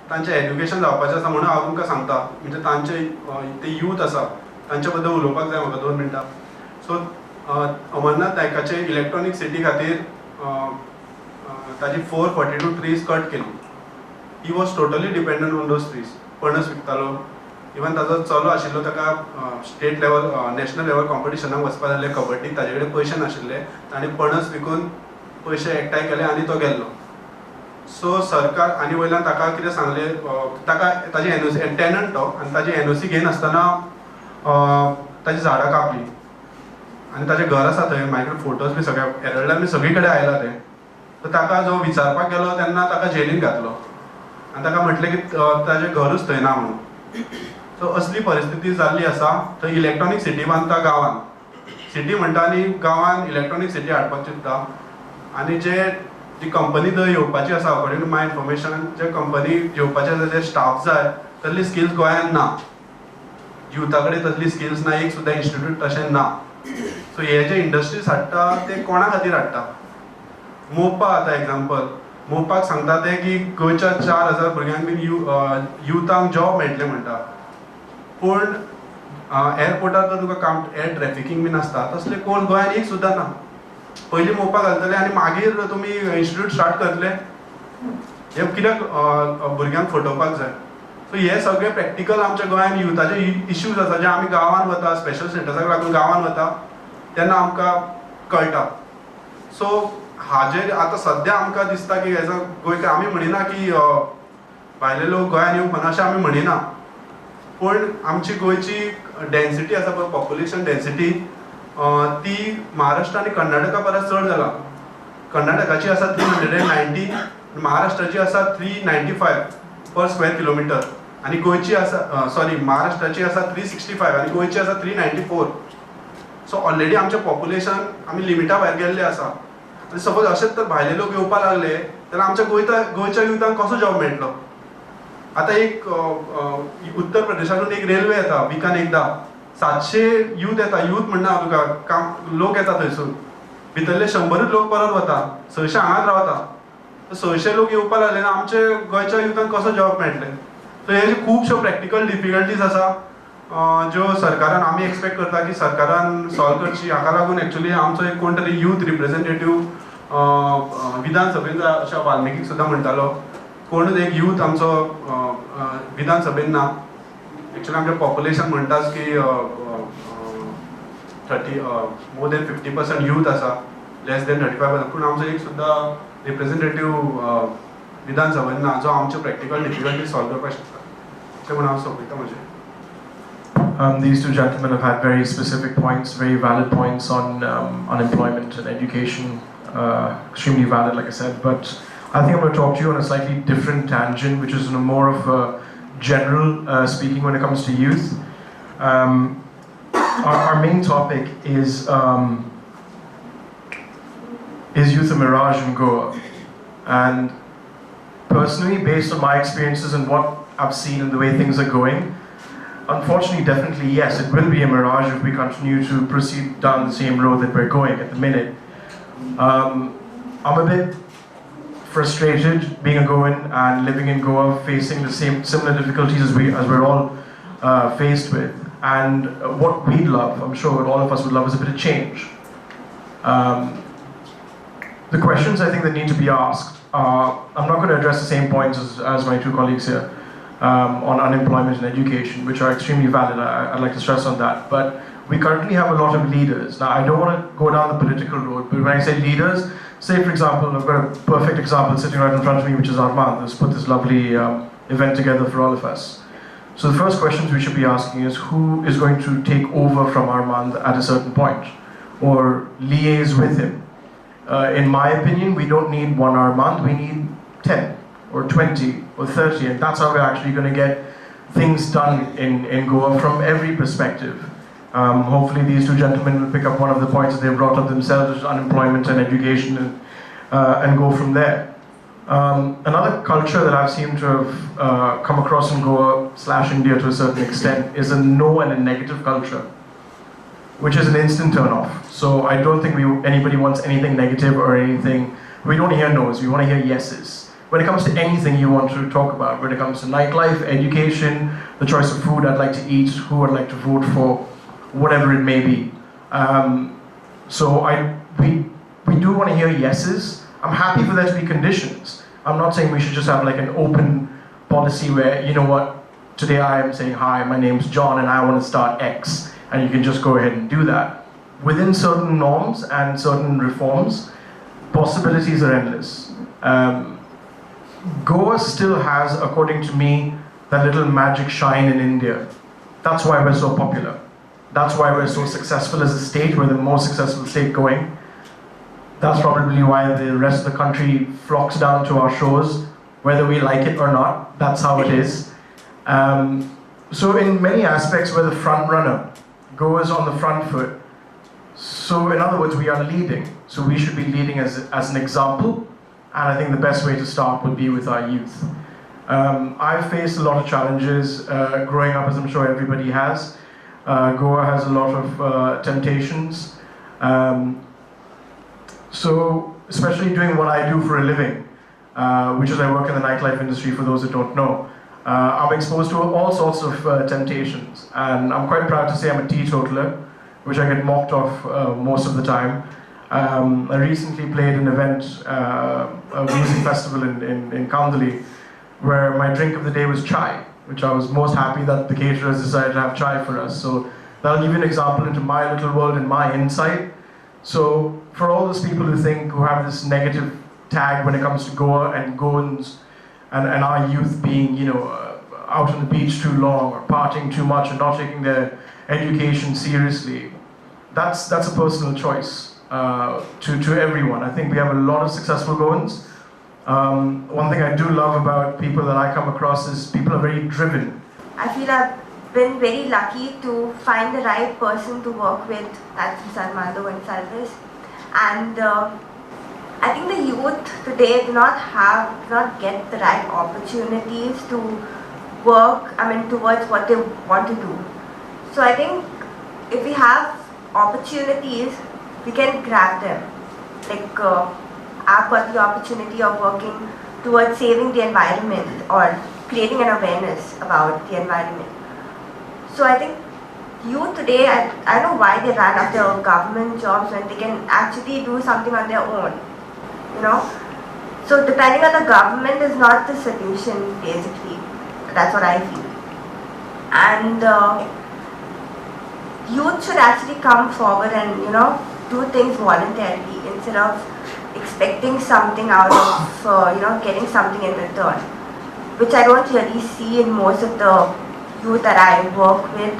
तांचें एड्युकेशन जावपाचें आसा म्हणून हांव तुमकां सांगता. म्हणजे तांचे ते यूथ आसा तांचे बद्दल उलोवपाक जाय म्हाका 2 मिनटां. सो अमरनाथ नायकाचे इलेक्ट्रॉनीक सिटी खातीर ताजी 442 ट्रीज कट केली. He was totally dependent on those trees. पणस विकतालो. इवन ताजो चलो आशिल्लो ताका स्टेट लेवल नॅशनल लेवल कॉम्पिटिशनाक वचपाक जाल्ले कबड्डीक ताजे कडेन पयशे नाशिल्ले. ताणें पणस विकून पयशे एकठांय केले आनी तो गेल्लो. सो सरकार आनी वयल्यान ताका कितें सांगलें, ताका ताजी एनओसी टॅनंट तो आनी ताजी एनओसी घेयनासतना ताजी झाडां कापली आनी ताजें घर आसा थंय. म्हाजे फोटोज बी सगळे हेरल्डान बी सगळे कडेन आयला ते. तर ताका जो विचारपाक गेलो तेन्ना ताका जेलीन घातलो आनी ताका म्हटलें की ताजें घरूच थंय ना म्हणून. सो असली परिस्थिती जाल्ली आसा. थंय इलेक्ट्रॉनीक सिटी बांदता गांवांत. सिटी म्हणटा आनी गांवांत इलेक्ट्रॉनीक सिटी हाडपाक चिंतता. आनी जी कंपनी थंय येवपाची आसा अकॉर्डिंग टू माय इन्फॉर्मेशन, जे कंपनी येवपाचे आसा जे स्टाफ जाय तसली स्किल्स गोंयांत ना. युथा कडेन तसली स्किल्स ना. एक सुद्दां इन्स्टिट्यूट तशें ना. सो हे जे इंडस्ट्रीज हाडटा ते कोणा खातीर हाडटा? मोपा आतां एग्जाम्पल. मोपाक सांगता ते की गोंयच्या 4000 भुरग्यांक बीन युथांक जॉब मेळटले म्हणटा. पूण एअरपोर्टार तर तुका एअर ट्रॅफिकींग बीन आसता तसले कोण गोंयांत एक सुद्दां ना. पयलीं मोपा घालतले आनी मागीर तुमी इन्स्टिट्यूट स्टार्ट करतले. हे कित्याक भुरग्यांक फटोवपाक जाय? सो हे सगळे प्रॅक्टिकल आमच्या गोंयांत युथाचे इश्यूज आसा जे आमी गांवांत वता, स्पेशल स्टेटसाक लागून गांवांत वता तेन्ना आमकां कळटा. सो हाजेर आतां सद्या आमकां दिसता की एज अ गोंयकार आमी म्हणिना की भायले लोक गोंयांत येवंक म्हणना अशें आमी म्हणिना. पूण आमची गोंयची डेन्सिटी आसा पळय, पॉप्युलेशन डेन्सिटी, ती महाराष्ट्र आनी कर्नाटका परस चड जाला. कर्नाटकाची आसा 390, महाराष्ट्राची आसा 395 पर स्क्वेअर किलोमिटर आनी गोंयची आसा महाराष्ट्राची आसा 365 आनी गोंयची आसा 394. सो ऑलरेडी आमचें पॉप्युलेशन आमी लिमिटा भायर गेल्ले आसा. आनी सपोज अशेंच तर भायले लोक येवपाक लागले जाल्यार आमच्या गोंयच्या युथांक कसो जॉब मेळटलो? आतां एक उत्तर प्रदेशातून एक रेल्वे येता विकान एकदां. 700 यूथ येता. यूथ म्हणना हांव तुका, लोक येता थंयसून. भितरले 100च लोक परत वता. 600 हांगाच रावता. 600 लोक येवपाक लागले ना आमचे गोंयच्या युथांक कसो जॉब मेळटले? सो हे खुबश्यो प्रॅक्टिकल डिफिकल्टीज आसा ज्यो सरकारान आमी एक्सपेक्ट करता की सरकारान सॉल्व करची. हाका लागून एक्चुअली आमचो एक कोण तरी यूथ रिप्रेझेंटेटिव्ह विधानसभेन अशा वाल्मिकीक सुद्दां म्हणटालो. कोणूच एक यूथ आमचो विधानसभेन ना. एक्चुअली आमचें पॉप्युलेशन म्हणटाच की 30 मोर देन 50% यूथ आसा, लेस देन 35%. पूण आमचो एक सुद्दां रिप्रेझेंटेटिव्ह विधानसभेन ना जो आमच्यो प्रॅक्टिकल डिफिकल्टीज सॉल्व करपाक शकता. अशें म्हणून हांव सोंपयता म्हजें. These two gentlemen have had very specific points, very valid points on unemployment and education, extremely valid, like I said. But I think I'm going to talk to you on a slightly different tangent, which is more of a general speaking when it comes to youth. Our main topic is youth a mirage in Goa? And personally, based on my experiences and what I've seen and the way things are going, unfortunately, definitely yes, it will be a mirage if we continue to proceed down the same road that we're going at the minute. I'm a bit frustrated being a Goan and living in Goa, facing the similar difficulties as we're all faced with. And what we'd love, I'm sure what all of us would love, is a bit of change. The questions I think that need to be asked, I'm not going to address the same points as my two colleagues here. On unemployment and education, which are extremely valid. I'd like to stress on that. But we currently have a lot of leaders. Now, I don't want to go down the political road, but when I say leaders, say for example, I've got a perfect example sitting right in front of me, which is Armand, who's put this lovely event together for all of us. So the first questions we should be asking is, who is going to take over from Armand at a certain point, or liaise with him? In my opinion, we don't need one Armand, we need 10. Or 20 or 30, and that's how we're actually going to get things done in Goa from every perspective. Hopefully these two gentlemen will pick up one of the points that they've brought up themselves, which is unemployment and education, and go from there. Another culture that I've seemed to have come across in Goa/India to a certain extent is a no and a negative culture, which is an instant turn off. So I don't think anybody wants anything negative or anything. We don't hear no's, we want to hear yeses. when it comes to anything you want to talk about, when it comes to nightlife, education, the choice of food I'd like to eat, who I'd like to vote for, whatever it may be. So we do want to hear yeses. I'm happy for there to be conditions. I'm not saying we should just have like an open policy where, you know what, today I am saying, hi, my name's John and I want to start X, and you can just go ahead and do that. Within certain norms and certain reforms, possibilities are endless. Goa still has, according to me, that little magic shine in India. That's why we're so popular. That's why we're so successful as a state. We're the most successful state going. That's probably why the rest of the country flocks down to our shows, whether we like it or not. That's how it is. So in many aspects, we're the front runner. Goa's on the front foot. So in other words, we are leading. So we should be leading as an example. And I think the best way to start would be with our youth. I've faced a lot of challenges growing up, as I'm sure everybody has. Goa has a lot of temptations. So, especially doing what I do for a living, which is I work in the nightlife industry, for those that don't know, I'm exposed to all sorts of temptations. And I'm quite proud to say I'm a teetotaler, which I get mocked off most of the time. I recently played an event, a music festival in Kandali, where my drink of the day was chai, which I was most happy that the caterers decided to have chai for us. So that'll give you an example into my little world and my insight. So for all those people who have this negative tag when it comes to Goa and Goans and our youth being, out on the beach too long or partying too much and not taking their education seriously, that's a personal choice to everyone. I think we have a lot of successful Goans. One thing I do love about people that I come across is people are very driven. I feel I've been very lucky to find the right person to work with, that's Armando and Salvis. And I think the youth today do not get the right opportunities to work, towards what they want to do. So I think if we have opportunities, we can grab them. Like I've got the opportunity of working towards saving the environment or creating an awareness about the environment. So I think youth today, I don't know why they run after government jobs when they can actually do something on their own, So depending on the government is not the solution, basically. That's what I feel. And youth should actually come forward and, do things voluntarily instead of expecting something out of, getting something in return, which I don't really see in most of the youth that I work with.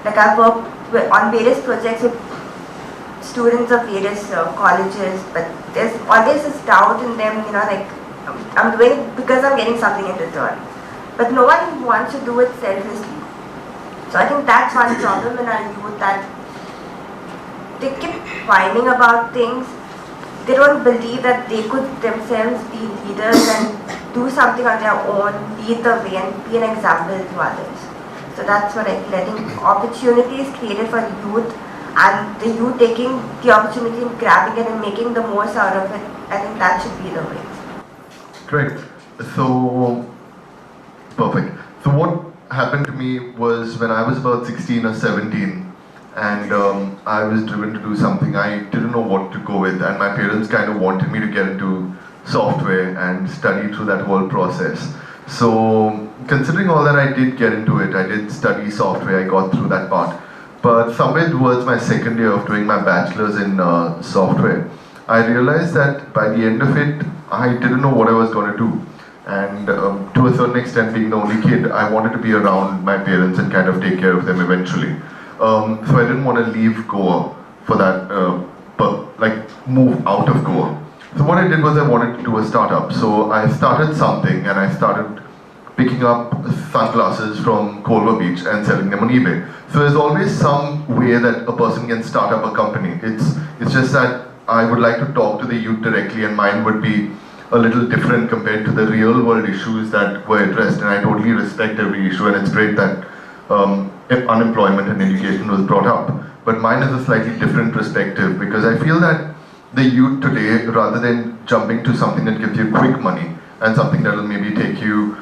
Like I've worked on various projects with students of various colleges, but there's always this doubt in them, I'm doing it because I'm getting something in return. But no one wants to do it selflessly. So I think that's one problem in our youth, that they keep whining about things. They don't believe that they could themselves be leaders and do something on their own, lead the way and be an example to others. So that's what I feel. I think opportunity is created for youth, and the youth taking the opportunity and grabbing it and making the most out of it. I think that should be the way. Great. So, perfect. So what happened to me was when I was about 16 or 17, and I was driven to do something. I didn't know what to go with, and my parents kind of wanted me to get into software and study through that whole process. So considering all that, I did get into it. I did study software, I got through that part. But somewhere towards my second year of doing my bachelor's in software, I realized that by the end of it, I didn't know what I was going to do. And to a certain extent, being the only kid, I wanted to be around my parents and kind of take care of them eventually. So I didn't want to leave Goa for that, move out of Goa. So what I did was I wanted to do a startup. So I started something, and I started picking up sunglasses from Colver Beach and selling them on eBay. So there's always some way that a person can start up a company. It's just that I would like to talk to the youth directly, and mine would be a little different compared to the real world issues that were addressed. And I totally respect every issue, and it's great that unemployment and education was brought up. But mine is a slightly different perspective, because I feel that the youth today, rather than jumping to something that gives you quick money, and something that will maybe take you,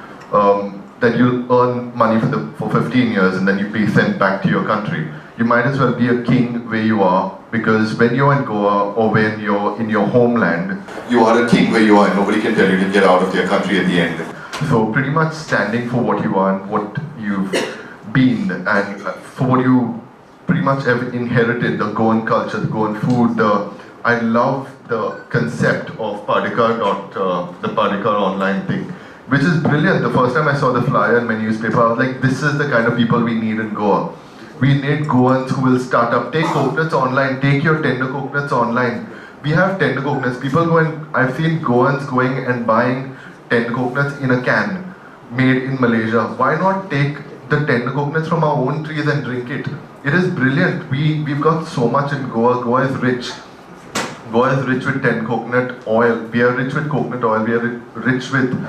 that you'll earn money for 15 years and then you'll be sent back to your country. You might as well be a king where you are, because when you're in Goa or when you're in your homeland, you are a king where you are and nobody can tell you to get out of your country at the end. So pretty much standing for what you are and what you've been and for what you pretty much have inherited, the Goan culture, the Goan food. I love the concept of the Padikar online thing, which is brilliant. The first time I saw the flyer in my newspaper, I was like, this is the kind of people we need in Goa. We need Goans who will start up, take coconuts online, take your tender coconuts online. We have tender coconuts. People go and, I've seen Goans going and buying tender coconuts in a can, made in Malaysia. Why not take the tender coconuts from our own trees and drink it? It is brilliant. We've got so much in Goa. Goa is rich. Goa is rich with coconut oil. We are rich with coconut oil. We are rich with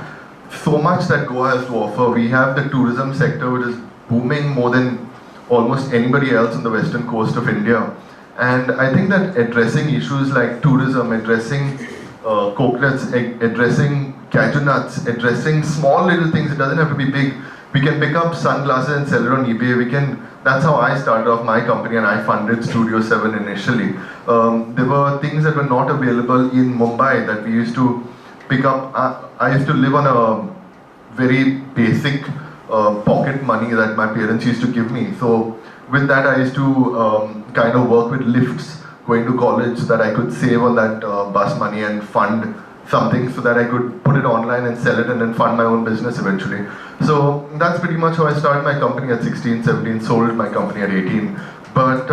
so much that Goa has to offer. We have the tourism sector, which is booming more than almost anybody else on the western coast of India. And I think that addressing issues like tourism, addressing coconuts, addressing cashew nuts, addressing small little things, it doesn't have to be big. We can pick up sunglasses and sell it on eBay. That's how I started off my company, and I funded Studio 7 initially. There were things that were not available in Mumbai that we used to pick up. I used to live on a very basic pocket money that my parents used to give me. So with that, I used to kind of work with lifts going to college so that I could save all that bus money and fund something so that I could put it online and sell it and then fund my own business eventually. So that's pretty much how I started my company at 16, 17, sold my company at 18. But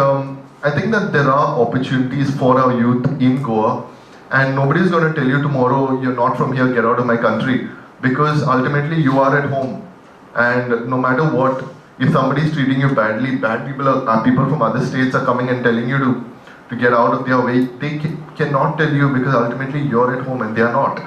I think that there are opportunities for our youth in Goa, and nobody's going to tell you tomorrow, you're not from here, get out of my country, because ultimately you are at home. And no matter what, if somebody's treating you badly, bad people people from other states are coming and telling you to get out of their way. They cannot tell you, because ultimately you're at home and they are not.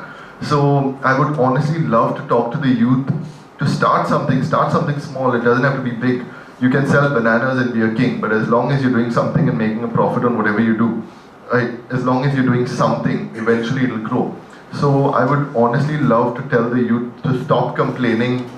So I would honestly love to talk to the youth to start something small. It doesn't have to be big. You can sell bananas and be a king, but as long as you're doing something and making a profit on whatever you do, as long as you're doing something, eventually it'll grow. So I would honestly love to tell the youth to stop complaining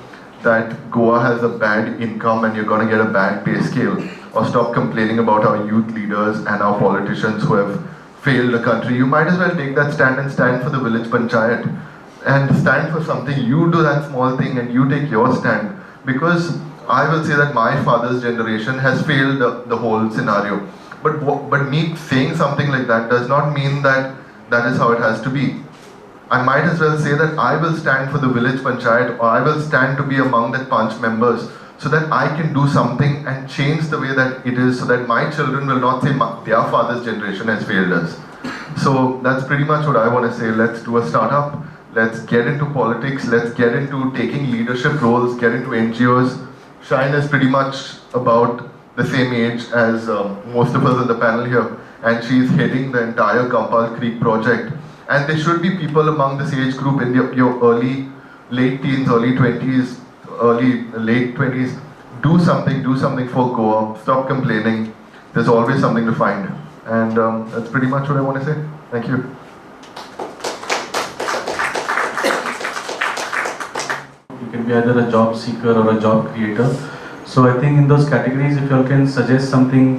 that Goa has a bad income and you're going to get a bad pay scale, or stop complaining about our youth leaders and our politicians who have failed the country. You might as well take that stand and stand for the village panchayat and stand for something. You do that small thing and you take your stand, because I will say that my father's generation has failed the whole scenario. But me saying something like that does not mean that that is how it has to be. I might as well say that I will stand for the village panchayat, or I will stand to be among the Panch members, so that I can do something and change the way that it is, so that my children will not say their father's generation has failed us. So that's pretty much what I want to say. Let's do a startup, let's get into politics, let's get into taking leadership roles, get into NGOs. Shine is pretty much about the same age as most of us on the panel here, and she's heading the entire Kampal Creek project. And there should be people among this age group in your late teens, early 20s, late 20s. Do something for Goa. Stop complaining. There's always something to find. And that's pretty much what I want to say. Thank you. You can be either a job seeker or a job creator. So I think in those categories, if you all can suggest something,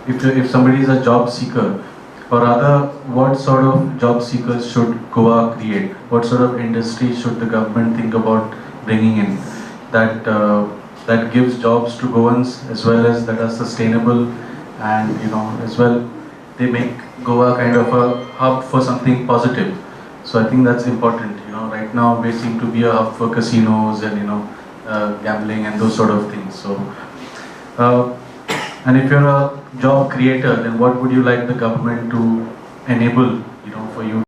if somebody is a job seeker, or rather, what sort of job seekers should Goa create? What sort of industry should the government think about bringing in that gives jobs to Goans, as well as that are sustainable, and as well they make Goa kind of a hub for something positive. So I think that's important. Right now we seem to be a hub for casinos and gambling and those sort of things. So. And if you're a job creator, then what would you like the government to enable, for you